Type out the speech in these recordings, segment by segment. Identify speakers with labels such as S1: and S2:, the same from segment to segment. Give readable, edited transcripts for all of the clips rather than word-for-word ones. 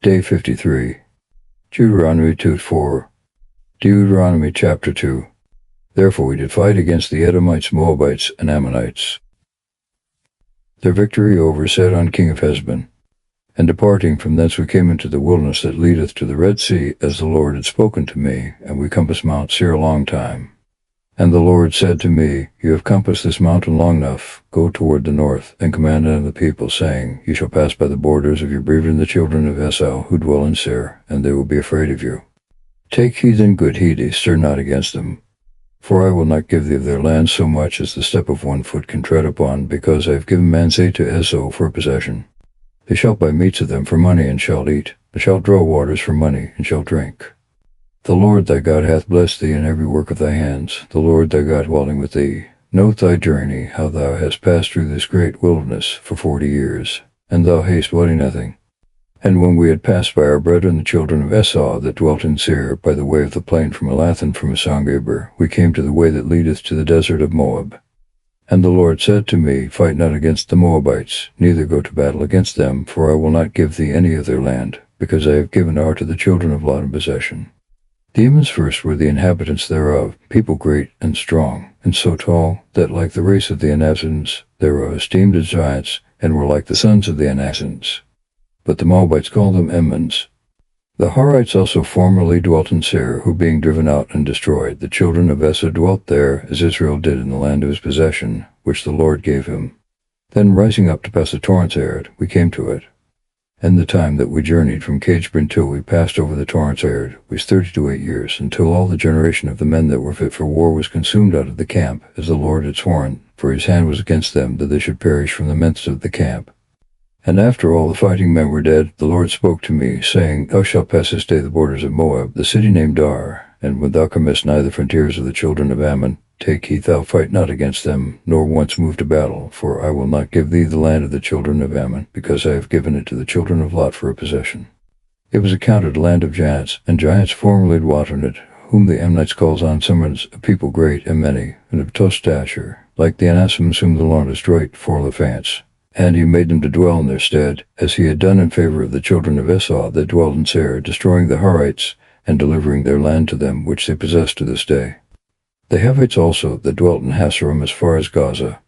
S1: Day 53. Deuteronomy 2:4. Deuteronomy chapter 2. Therefore we did fight against the Edomites, Moabites, and Ammonites. Their victory over Sihon king of Heshbon. And departing from thence we came into the wilderness that leadeth to the Red Sea, as the Lord had spoken to me, and we compassed Mount Seir a long time. And the Lord said to me, You have compassed this mountain long enough. Go toward the north, and command unto the people, saying, You shall pass by the borders of your brethren the children of Esau, who dwell in Seir, and they will be afraid of you. Take heed then, good heed, stir not against them. For I will not give thee of their land so much as the step of one foot can tread upon, because I have given Manzeh to Esau for a possession. They shall buy meats of them for money, and shall eat, but shall draw waters for money, and shall drink. The Lord thy God hath blessed thee in every work of thy hands, the Lord thy God dwelling with thee. Note thy journey, how thou hast passed through this great wilderness for 40 years, and thou hast wanted nothing. And when we had passed by our brethren the children of Esau that dwelt in Seir, by the way of the plain from Elath and from Esongaber, we came to the way that leadeth to the desert of Moab. And the Lord said to me, Fight not against the Moabites, neither go to battle against them, for I will not give thee any of their land, because I have given Ar to the children of Lot in possession. The Ammons first were the inhabitants thereof, people great and strong, and so tall, that like the race of the Anassins, they were esteemed as giants, and were like the sons of the Anassins. But the Moabites called them Ammons. The Horites also formerly dwelt in Seir, who being driven out and destroyed, the children of Esau dwelt there, as Israel did in the land of his possession, which the Lord gave him. Then rising up to pass the torrent Ared, we came to it. And the time that we journeyed from Cagebrin till we passed over the torrents Ared was 38 years, until all the generation of the men that were fit for war was consumed out of the camp, as the Lord had sworn, for his hand was against them, that they should perish from the midst of the camp. And after all the fighting men were dead, the Lord spoke to me, saying, Thou shalt pass this day the borders of Moab, the city named Ar, and when thou comest nigh the frontiers of the children of Ammon, take heed thou fight not against them, nor once move to battle, for I will not give thee the land of the children of Ammon, because I have given it to the children of Lot for a possession. It was accounted a land of giants, and giants formerly dwelt in it, whom the Ammonites calls on summons a people great and many, and of tough stature, like the Anassims whom the Lord destroyed for Lephants. And he made them to dwell in their stead, as he had done in favor of the children of Esau that dwelt in Seir, destroying the Horites, and delivering their land to them, which they possess to this day. The Hivites also, that dwelt in Hasarim as far as Gaza,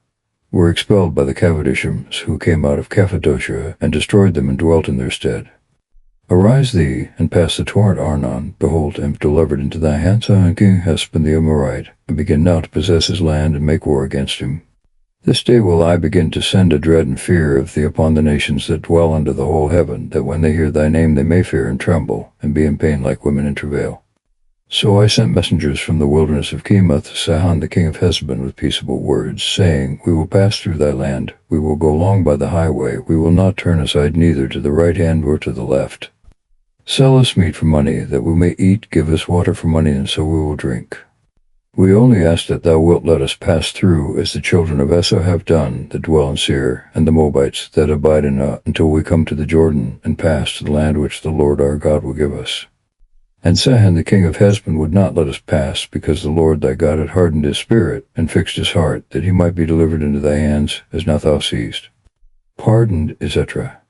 S1: were expelled by the Cappadocians, who came out of Cappadocia, and destroyed them and dwelt in their stead. Arise thee, and pass the torrent Arnon. Behold, I am delivered into thy hand Sihon king Heshbon the Amorite, and begin now to possess his land and make war against him. This day will I begin to send a dread and fear of thee upon the nations that dwell under the whole heaven, that when they hear thy name they may fear and tremble, and be in pain like women in travail. So I sent messengers from the wilderness of Chemoth to Sihon the king of Heshbon with peaceable words, saying, We will pass through thy land, we will go along by the highway, we will not turn aside neither to the right hand nor to the left. Sell us meat for money, that we may eat, give us water for money, and so we will drink. We only ask that thou wilt let us pass through, as the children of Esau have done, that dwell in Seir, and the Moabites that abide in until we come to the Jordan, and pass to the land which the Lord our God will give us. And Sihon the king of Heshbon would not let us pass, because the Lord thy God had hardened his spirit, and fixed his heart, that he might be delivered into thy hands, as now thou seest. Pardoned, etc.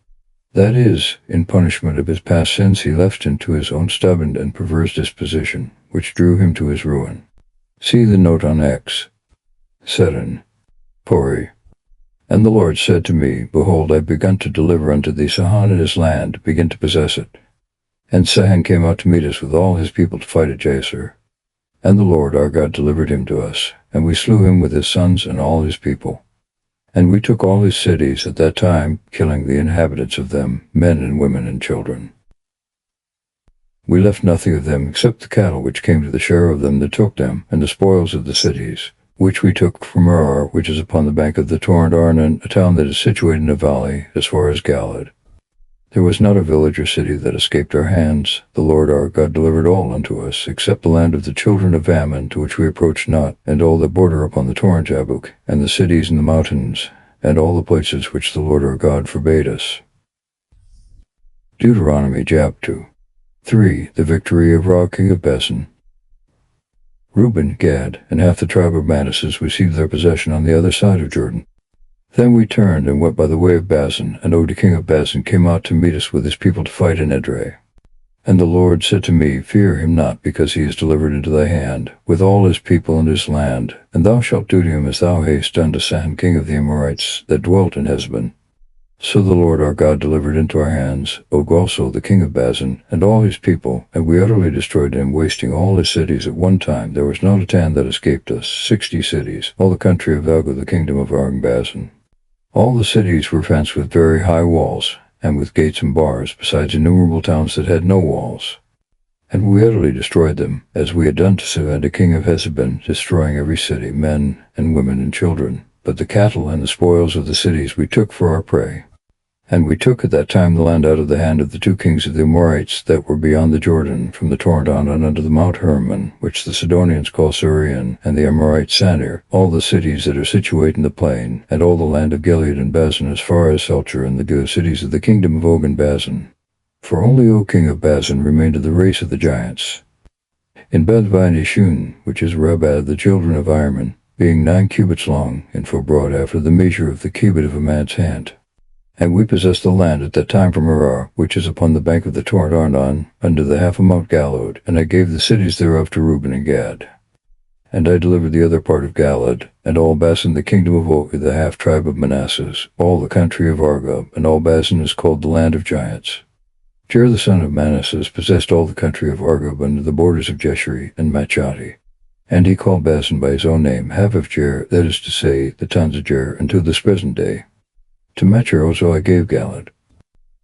S1: That is, in punishment of his past sins he left him to his own stubborn and perverse disposition, which drew him to his ruin. See the note on X. Sedon. Pori. And the Lord said to me, Behold, I have begun to deliver unto thee Sihon and his land, begin to possess it. And Sihon came out to meet us with all his people to fight at Jazer. And the Lord our God delivered him to us, and we slew him with his sons and all his people. And we took all his cities at that time, killing the inhabitants of them, men and women and children. We left nothing of them except the cattle which came to the share of them that took them, and the spoils of the cities, which we took from Ar, which is upon the bank of the torrent Arnon, a town that is situated in a valley, as far as Galad. There was not a village or city that escaped our hands. The Lord our God delivered all unto us, except the land of the children of Ammon, to which we approached not, and all that border upon the torrent Jabbok, and the cities and the mountains, and all the places which the Lord our God forbade us. Deuteronomy chapter 2. 3. The victory of Og king of Bashan. Reuben, Gad, and half the tribe of Manasseh received their possession on the other side of Jordan. Then we turned and went by the way of Bazan, and Og the king of Bazan came out to meet us with his people to fight in Edrei. And the Lord said to me, Fear him not, because he is delivered into thy hand, with all his people and his land, and thou shalt do to him as thou hast done to Sihon king of the Amorites, that dwelt in Heshbon. So the Lord our God delivered into our hands Og also the king of Bazan, and all his people, and we utterly destroyed him, wasting all his cities at one time. There was not a tan that escaped us, 60 cities, all the country of Og the kingdom of Og and Bazan. All the cities were fenced with very high walls, and with gates and bars, besides innumerable towns that had no walls. And we utterly destroyed them, as we had done to Sihon the king of Heshbon, destroying every city, men and women and children. But the cattle and the spoils of the cities we took for our prey. And we took at that time the land out of the hand of the 2 kings of the Amorites that were beyond the Jordan, from the torrent on unto the Mount Hermon, which the Sidonians call Sirion, and the Amorites Sanir, all the cities that are situate in the plain, and all the land of Gilead and Bazan as far as Selcher, and the cities of the kingdom of Og and Bazan. For only Og king of Bazan remained of the race of the giants. In Beth-Vin-Ishun, which is Rabbah of the children of Iron, being 9 cubits long, and 4 broad after the measure of the cubit of a man's hand. And we possessed the land at that time from Arar, which is upon the bank of the torrent Arnon, unto the half of Mount Galaad, and I gave the cities thereof to Reuben and Gad. And I delivered the other part of Galaad, and all Bazan the kingdom of Og, the half tribe of Manasseh, all the country of Argob, and all Bazan is called the land of giants. Jer the son of Manasseh possessed all the country of Argob under the borders of Jeshuri and Machati. And he called Bazan by his own name, half of Jer, that is to say, the towns of Jer, unto this present day. To Machir also I gave Galaad.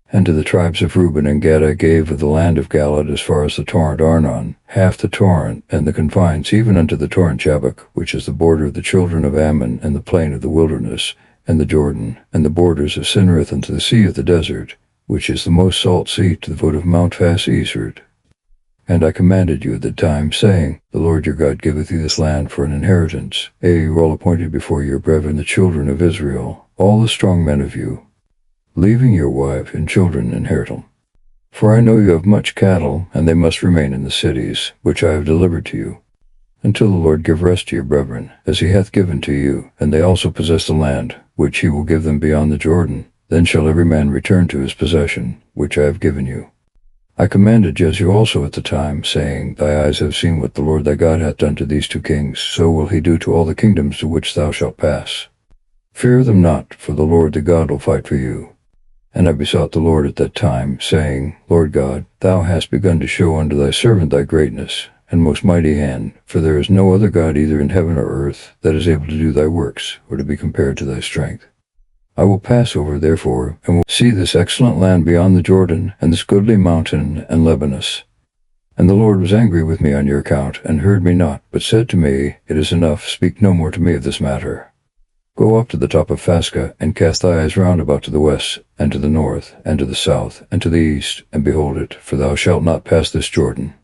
S1: And to the tribes of Reuben and Gad I gave of the land of Galaad as far as the torrent Arnon, half the torrent, and the confines, even unto the torrent Jabbok, which is the border of the children of Ammon, and the plain of the wilderness, and the Jordan, and the borders of Sinrith unto the sea of the desert, which is the most salt sea, to the foot of Mount Fas eastward. And I commanded you at the time, saying, The Lord your God giveth you this land for an inheritance. You all appointed before your brethren the children of Israel, all the strong men of you, leaving your wife and children inherit them. For I know you have much cattle, and they must remain in the cities, which I have delivered to you, until the Lord give rest to your brethren, as he hath given to you, and they also possess the land, which he will give them beyond the Jordan. Then shall every man return to his possession, which I have given you. I commanded Jesu also at the time, saying, Thy eyes have seen what the Lord thy God hath done to these 2 kings, so will he do to all the kingdoms to which thou shalt pass. Fear them not, for the Lord thy God will fight for you. And I besought the Lord at that time, saying, Lord God, thou hast begun to show unto thy servant thy greatness, and most mighty hand, for there is no other God either in heaven or earth, that is able to do thy works, or to be compared to thy strength. I will pass over, therefore, and will see this excellent land beyond the Jordan, and this goodly mountain and Lebanus. And the Lord was angry with me on your account, and heard me not, but said to me, It is enough, speak no more to me of this matter. Go up to the top of Phasca, and cast thy eyes round about to the west, and to the north, and to the south, and to the east, and behold it, for thou shalt not pass this Jordan.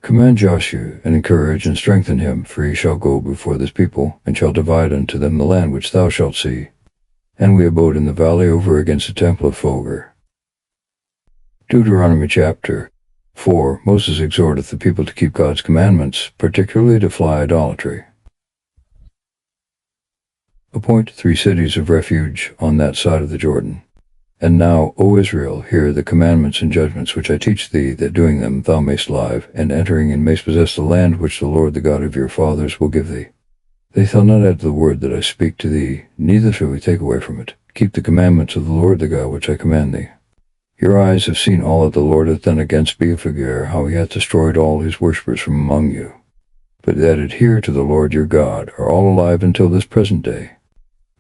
S1: Command Joshua, and encourage and strengthen him, for he shall go before this people, and shall divide unto them the land which thou shalt see. And we abode in the valley over against the temple of Fogher. Deuteronomy chapter 4. Moses exhorteth the people to keep God's commandments, particularly to fly idolatry. Appoint 3 cities of refuge on that side of the Jordan. And now, O Israel, hear the commandments and judgments which I teach thee, that doing them thou mayst live, and entering and mayst possess the land which the Lord the God of your fathers will give thee. They shall not add to the word that I speak to thee, neither shall we take away from it. Keep the commandments of the Lord the God which I command thee. Your eyes have seen all that the Lord hath done against Beophagir, how he hath destroyed all his worshippers from among you. But that adhere to the Lord your God are all alive until this present day.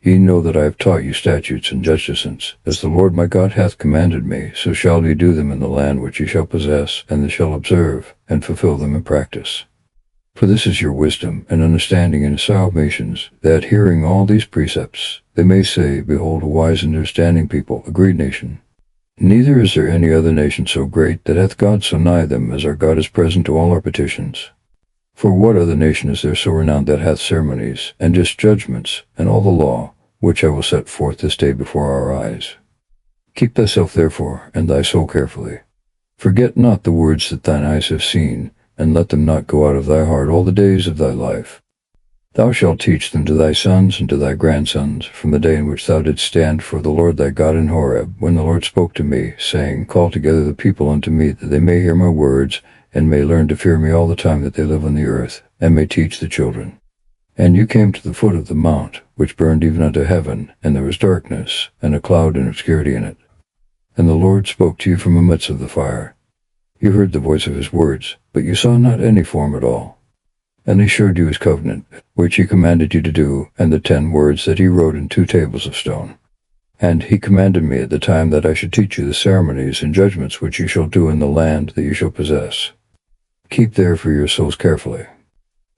S1: Ye know that I have taught you statutes and judgments, as the Lord my God hath commanded me, so shall ye do them in the land which ye shall possess, and they shall observe, and fulfill them in practice. For this is your wisdom and understanding in salvations, that hearing all these precepts, they may say, Behold, a wise and understanding people, a great nation. Neither is there any other nation so great that hath God so nigh them, as our God is present to all our petitions. For what other nation is there so renowned that hath ceremonies, and just judgments, and all the law, which I will set forth this day before our eyes? Keep thyself therefore, and thy soul carefully. Forget not the words that thine eyes have seen, and let them not go out of thy heart all the days of thy life. Thou shalt teach them to thy sons and to thy grandsons, from the day in which thou didst stand before the Lord thy God in Horeb, when the Lord spoke to me, saying, Call together the people unto me, that they may hear my words, and may learn to fear me all the time that they live on the earth, and may teach the children. And you came to the foot of the mount, which burned even unto heaven, and there was darkness, and a cloud and obscurity in it. And the Lord spoke to you from the midst of the fire. You heard the voice of his words, but you saw not any form at all. And he showed you his covenant, which he commanded you to do, and the 10 words that he wrote in 2 tables of stone. And he commanded me at the time that I should teach you the ceremonies and judgments which you shall do in the land that you shall possess. Keep therefore your souls carefully.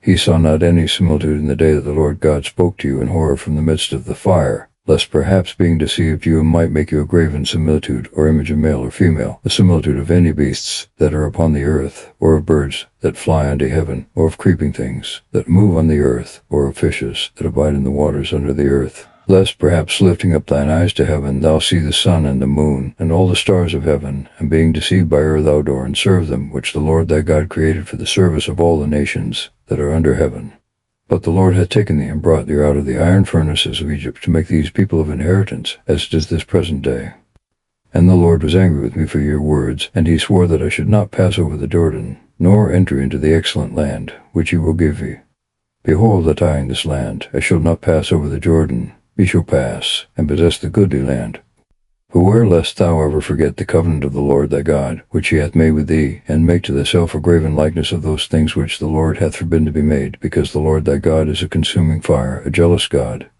S1: He saw not any similitude in the day that the Lord God spoke to you in horror from the midst of the fire, lest perhaps being deceived you might make you a graven similitude, or image of male or female, a similitude of any beasts that are upon the earth, or of birds that fly unto heaven, or of creeping things that move on the earth, or of fishes that abide in the waters under the earth. Lest perhaps lifting up thine eyes to heaven thou see the sun and the moon, and all the stars of heaven, and being deceived by error thou adore and serve them, which the Lord thy God created for the service of all the nations that are under heaven. But the Lord hath taken thee and brought thee out of the iron furnaces of Egypt to make these people of inheritance, as it is this present day. And the Lord was angry with me for your words, and he swore that I should not pass over the Jordan, nor enter into the excellent land, which he will give thee. Behold, that I in this land, I shall not pass over the Jordan, ye shall pass, and possess the goodly land. Beware lest thou ever forget the covenant of the Lord thy God, which he hath made with thee, and make to thyself a graven likeness of those things which the Lord hath forbidden to be made, because the Lord thy God is a consuming fire, a jealous God.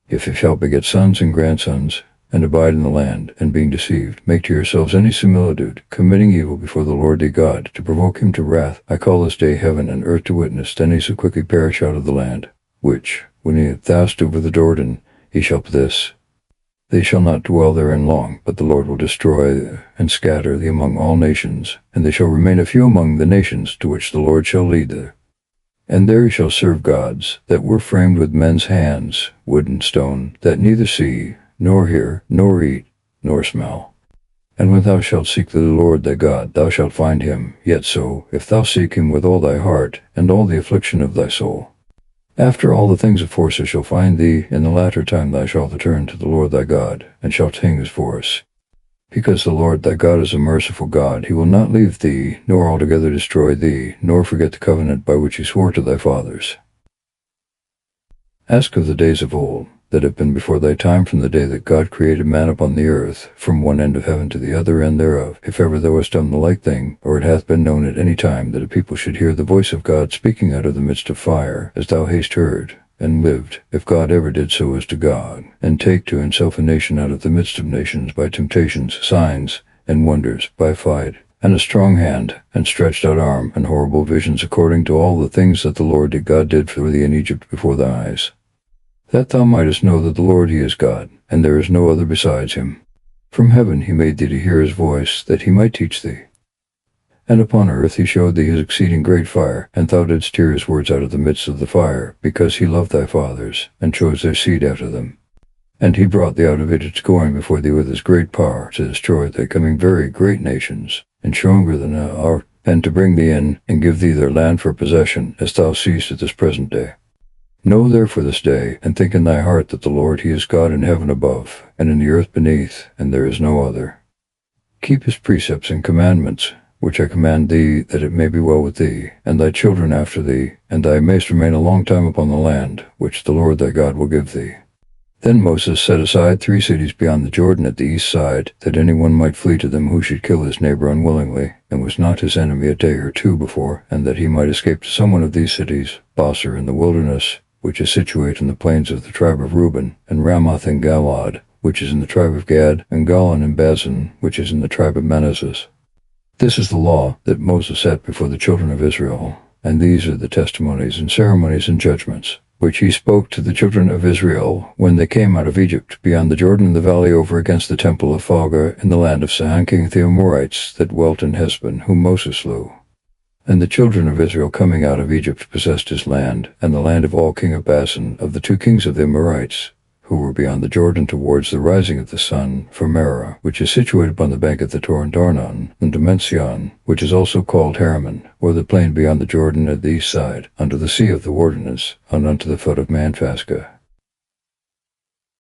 S1: If ye shall beget sons and grandsons, and abide in the land, and being deceived, make to yourselves any similitude, committing evil before the Lord thy God, to provoke him to wrath, I call this day heaven and earth to witness, then he shall quickly perish out of the land, which, when he hath passed over the Jordan, he shall possess. They shall not dwell therein long, but the Lord will destroy and scatter thee among all nations, and they shall remain a few among the nations to which the Lord shall lead thee. And there ye shall serve gods, that were framed with men's hands, wood and stone, that neither see, nor hear, nor eat, nor smell. And when thou shalt seek the Lord thy God, thou shalt find him, yet so, if thou seek him with all thy heart, and all the affliction of thy soul. After all the things aforesaid shall find thee, in the latter time thou shalt return to the Lord thy God, and shalt sing his voice. Because the Lord thy God is a merciful God, he will not leave thee, nor altogether destroy thee, nor forget the covenant by which he swore to thy fathers. Ask of the days of old, that have been before thy time, from the day that God created man upon the earth, from one end of heaven to the other end thereof, if ever thou hast done the like thing, or it hath been known at any time that a people should hear the voice of God speaking out of the midst of fire, as thou hast heard, and lived, if God ever did so as to God, and take to himself a nation out of the midst of nations, by temptations, signs, and wonders, by fight, and a strong hand, and stretched out arm, and horrible visions, according to all the things that the Lord thy God did for thee in Egypt before thy eyes. That thou mightest know that the Lord he is God, and there is no other besides him. From heaven he made thee to hear his voice, that he might teach thee. And upon earth he showed thee his exceeding great fire, and thou didst hear his words out of the midst of the fire, because he loved thy fathers, and chose their seed after them. And he brought thee out of Egypt, going before thee with his great power, to destroy thy coming very great nations, and stronger than thou art, and to bring thee in, and give thee their land for possession, as thou seest at this present day. Know therefore this day, and think in thy heart, that the Lord he is God in heaven above, and in the earth beneath, and there is no other. Keep his precepts and commandments, which I command thee, that it may be well with thee, and thy children after thee, and thou mayst remain a long time upon the land, which the Lord thy God will give thee. Then Moses set aside 3 cities beyond the Jordan at the east side, that any one might flee to them who should kill his neighbor unwillingly, and was not his enemy a day or 2 before, and that he might escape to some one of these cities, Bosor in the wilderness, which is situate in the plains of the tribe of Reuben, and Ramoth in Galaad, which is in the tribe of Gad, and Golan in Bazan, which is in the tribe of Manasseh. This is the law that Moses set before the children of Israel, and these are the testimonies and ceremonies and judgments, which he spoke to the children of Israel when they came out of Egypt, beyond the Jordan in the valley over against the temple of Phagah, in the land of Sihon king of the Amorites, that dwelt in Heshbon, whom Moses slew. And the children of Israel coming out of Egypt possessed his land, and the land of Og king of Bashan, of the 2 kings of the Amorites, who were beyond the Jordan towards the rising of the sun, from Merah, which is situated upon the bank of the Torrent Arnon, and to Mencion, which is also called Hermon, or the plain beyond the Jordan at the east side, unto the sea of the Wilderness, and unto the foot of Manfasca.